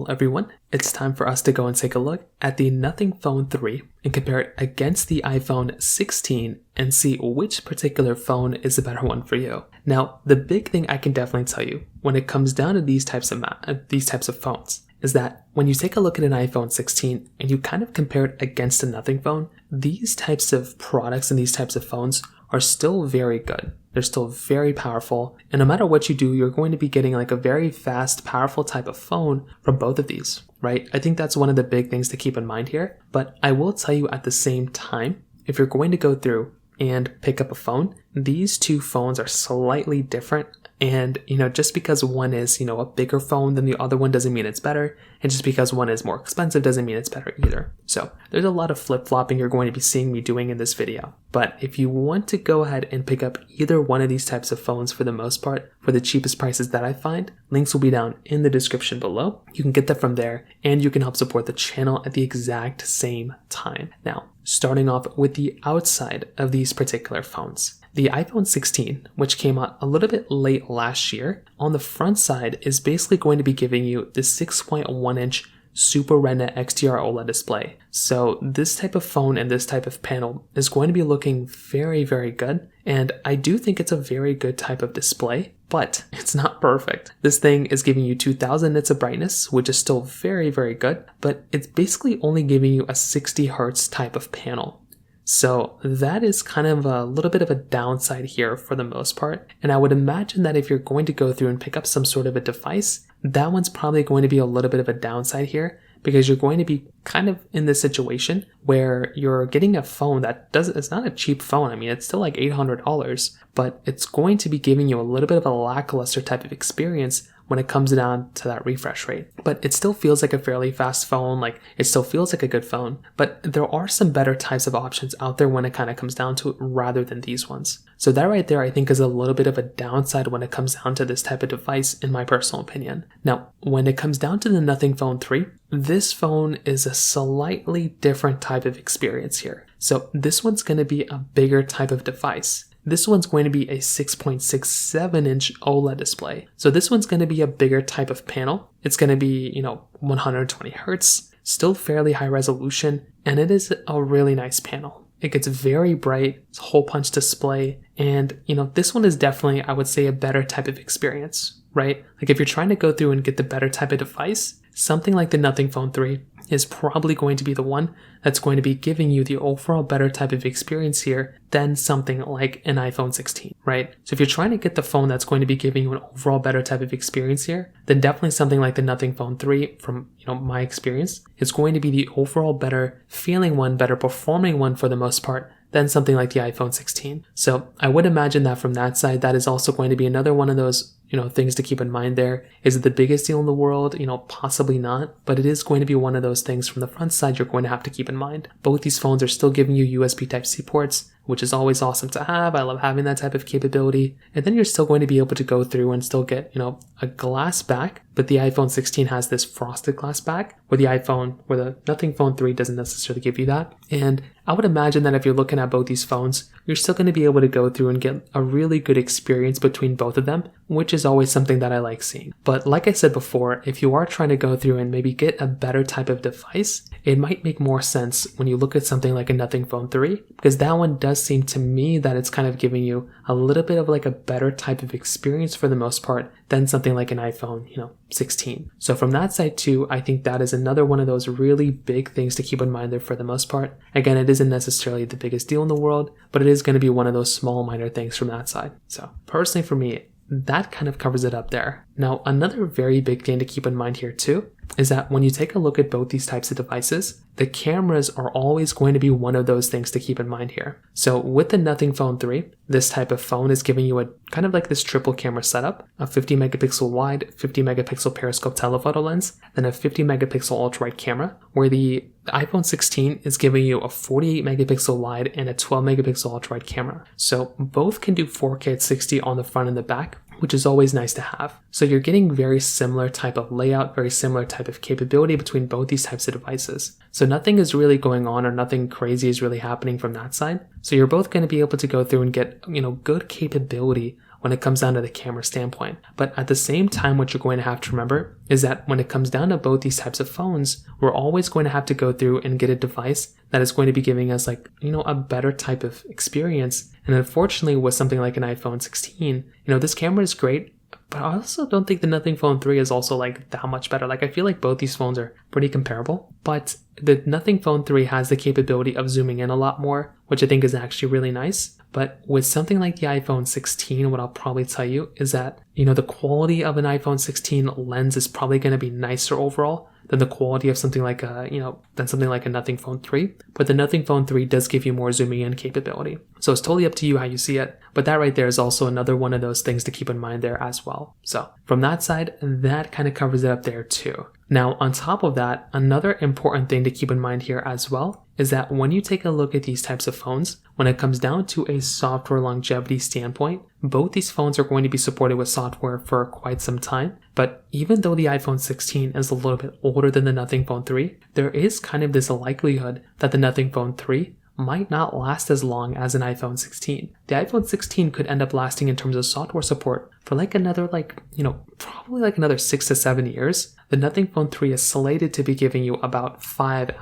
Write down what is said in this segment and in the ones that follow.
Well, everyone, it's time for us to go and take a look at the Nothing Phone 3 and compare it against the iPhone 16 and see which particular phone is the better one for you. Now, the big thing I can definitely tell you when it comes down to these types of phones is that when you take a look at an iPhone 16 and you kind of compare it against a Nothing phone, these types of products and these types of phones are still very good. They're still very powerful, and no matter what you do, you're going to be getting like a very fast, powerful type of phone from both of these, right? I think that's one of the big things to keep in mind here, but I will tell you at the same time, if you're going to go through and pick up a phone, these two phones are slightly different. And, just because one is, a bigger phone than the other one doesn't mean it's better. And just because one is more expensive doesn't mean it's better either. So there's a lot of flip-flopping you're going to be seeing me doing in this video. But if you want to go ahead and pick up either one of these types of phones for the most part, for the cheapest prices that I find, links will be down in the description below. You can get that from there, and you can help support the channel at the exact same time. Now, starting off with the outside of these particular phones. The iPhone 16, which came out a little bit late last year, on the front side is basically going to be giving you the 6.1-inch Super Retina XDR OLED display. So this type of phone and this type of panel is going to be looking very, very good. And I do think it's a very good type of display, but it's not perfect. This thing is giving you 2000 nits of brightness, which is still very, very good, but it's basically only giving you a 60 hertz type of panel. So that is kind of a little bit of a downside here for the most part. And I would imagine that if you're going to go through and pick up some sort of a device, that one's probably going to be a little bit of a downside here because you're going to be kind of in this situation where you're getting a phone that it's not a cheap phone. I mean, it's still like $800, but it's going to be giving you a little bit of a lackluster type of experience when it comes down to that refresh rate. But it still feels like a fairly fast phone, like it still feels like a good phone, but there are some better types of options out there when it kind of comes down to it rather than these ones. So that right there I think is a little bit of a downside when it comes down to this type of device in my personal opinion. Now, when it comes down to the Nothing Phone 3, this phone is a slightly different type of experience here. So this one's going to be a bigger type of device. This one's going to be a 6.67-inch OLED display. So this one's going to be a bigger type of panel. It's going to be, 120 hertz, still fairly high resolution, and it is a really nice panel. It gets very bright, it's a hole punch display, and, this one is definitely, I would say, a better type of experience, right? Like if you're trying to go through and get the better type of device, something like the Nothing Phone 3 is probably going to be the one that's going to be giving you the overall better type of experience here than something like an iPhone 16, right? So if you're trying to get the phone that's going to be giving you an overall better type of experience here, then definitely something like the Nothing Phone 3 from, my experience is going to be the overall better feeling one, better performing one for the most part than something like the iPhone 16. So I would imagine that from that side, that is also going to be another one of those things to keep in mind there. Is it the biggest deal in the world? Possibly not, but it is going to be one of those things from the front side you're going to have to keep in mind. Both these phones are still giving you USB Type-C ports, which is always awesome to have. I love having that type of capability. And then you're still going to be able to go through and still get, a glass back, but the iPhone 16 has this frosted glass back where the Nothing Phone 3 doesn't necessarily give you that. And I would imagine that if you're looking at both these phones, you're still going to be able to go through and get a really good experience between both of them, which is always something that I like seeing. But like I said before, if you are trying to go through and maybe get a better type of device, it might make more sense when you look at something like a Nothing Phone 3, because that one does seem to me that it's kind of giving you a little bit of like a better type of experience for the most part than something like an iPhone, 16. So from that side too, I think that is another one of those really big things to keep in mind there for the most part. Again, it isn't necessarily the biggest deal in the world, but it is going to be one of those small minor things from that side. So personally for me, that kind of covers it up there. Now, another very big thing to keep in mind here too is that when you take a look at both these types of devices, the cameras are always going to be one of those things to keep in mind here. So with the Nothing Phone 3, this type of phone is giving you a kind of like this triple camera setup, a 50 megapixel wide, 50 megapixel periscope telephoto lens, then a 50 megapixel ultra wide camera, where the iPhone 16 is giving you a 48 megapixel wide and a 12 megapixel ultra wide camera. So both can do 4K at 60 on the front and the back, which is always nice to have. So you're getting very similar type of layout, very similar type of capability between both these types of devices. So nothing is really going on or nothing crazy is really happening from that side. So you're both going to be able to go through and get, good capability when it comes down to the camera standpoint. But at the same time, what you're going to have to remember is that when it comes down to both these types of phones, we're always going to have to go through and get a device that is going to be giving us like, a better type of experience. And unfortunately, with something like an iPhone 16, this camera is great, but I also don't think the Nothing Phone 3 is also like that much better. Like I feel like both these phones are pretty comparable, but the Nothing Phone 3 has the capability of zooming in a lot more, which I think is actually really nice. But with something like the iPhone 16, what I'll probably tell you is that, the quality of an iPhone 16 lens is probably going to be nicer overall than the quality of something like a Nothing Phone 3. But the Nothing Phone 3 does give you more zooming in capability. So it's totally up to you how you see it. But that right there is also another one of those things to keep in mind there as well. So from that side, that kind of covers it up there too. Now, on top of that, another important thing to keep in mind here as well is that when you take a look at these types of phones, when it comes down to a software longevity standpoint, both these phones are going to be supported with software for quite some time. But even though the iPhone 16 is a little bit older than the Nothing Phone 3, there is kind of this likelihood that the Nothing Phone 3 might not last as long as an iPhone 16. The iPhone 16 could end up lasting in terms of software support for like another probably like another 6 to 7 years. The Nothing Phone 3 is slated to be giving you about 5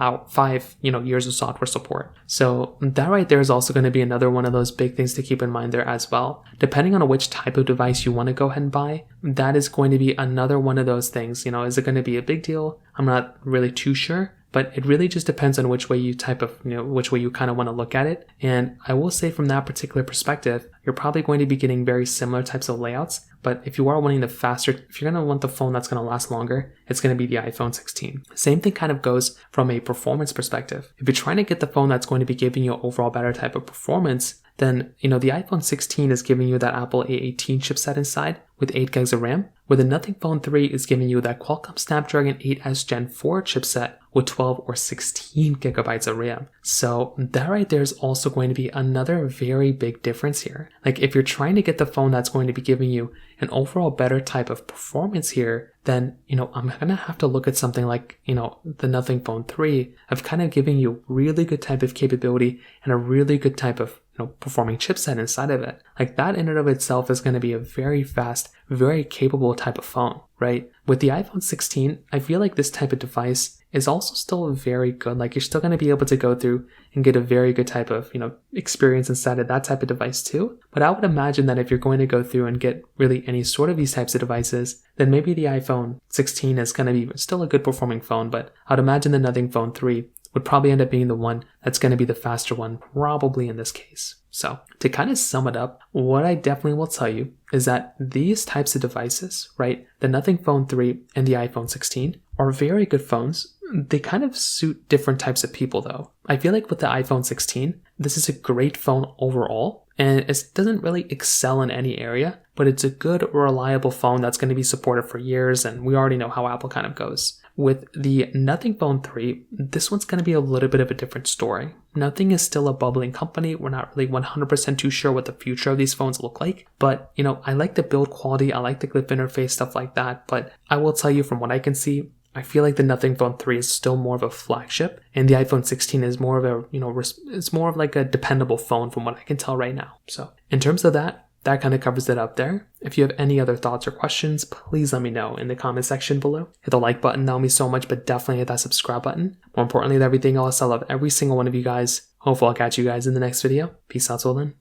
years of software support. So that right there is also going to be another one of those big things to keep in mind there as well. Depending on which type of device you want to go ahead and buy, that is going to be another one of those things. Is it going to be a big deal? I'm not really too sure. But it really just depends on which way you which way you kind of want to look at it. And I will say from that particular perspective, you're probably going to be getting very similar types of layouts. But if you are wanting if you're going to want the phone that's going to last longer, it's going to be the iPhone 16. Same thing kind of goes from a performance perspective. If you're trying to get the phone that's going to be giving you overall better type of performance, then, the iPhone 16 is giving you that Apple A18 chipset inside with 8 gigs of RAM, where the Nothing Phone 3 is giving you that Qualcomm Snapdragon 8S Gen 4 chipset with 12 or 16 gigabytes of RAM. So that right there is also going to be another very big difference here. Like if you're trying to get the phone that's going to be giving you an overall better type of performance here, then, I'm going to have to look at something like, the Nothing Phone 3 of kind of giving you really good type of capability and a really good type of performing chipset inside of it. Like that in and of itself is going to be a very fast, very capable type of phone, right? With the iPhone 16, I feel like this type of device is also still very good. Like you're still going to be able to go through and get a very good type of, experience inside of that type of device too. But I would imagine that if you're going to go through and get really any sort of these types of devices, then maybe the iPhone 16 is going to be still a good performing phone. But I'd imagine the Nothing Phone 3 would probably end up being the one that's going to be the faster one, probably in this case. So to kind of sum it up, what I definitely will tell you is that these types of devices, right, the Nothing Phone 3 and the iPhone 16 are very good phones. They kind of suit different types of people though. I feel like with the iPhone 16, this is a great phone overall, and it doesn't really excel in any area, but it's a good, reliable phone that's going to be supported for years, and we already know how Apple kind of goes. With the Nothing Phone 3, this one's going to be a little bit of a different story. Nothing is still a bubbling company. We're not really 100% too sure what the future of these phones look like. But, I like the build quality. I like the clip interface, stuff like that. But I will tell you from what I can see, I feel like the Nothing Phone 3 is still more of a flagship, and the iPhone 16 is more of a, it's more of like a dependable phone from what I can tell right now. So in terms of that kind of covers it up there. If you have any other thoughts or questions, please let me know in the comment section below. Hit the like button, that would mean so much, but definitely hit that subscribe button. More importantly than everything else, I love every single one of you guys. Hopefully I'll catch you guys in the next video. Peace out till then.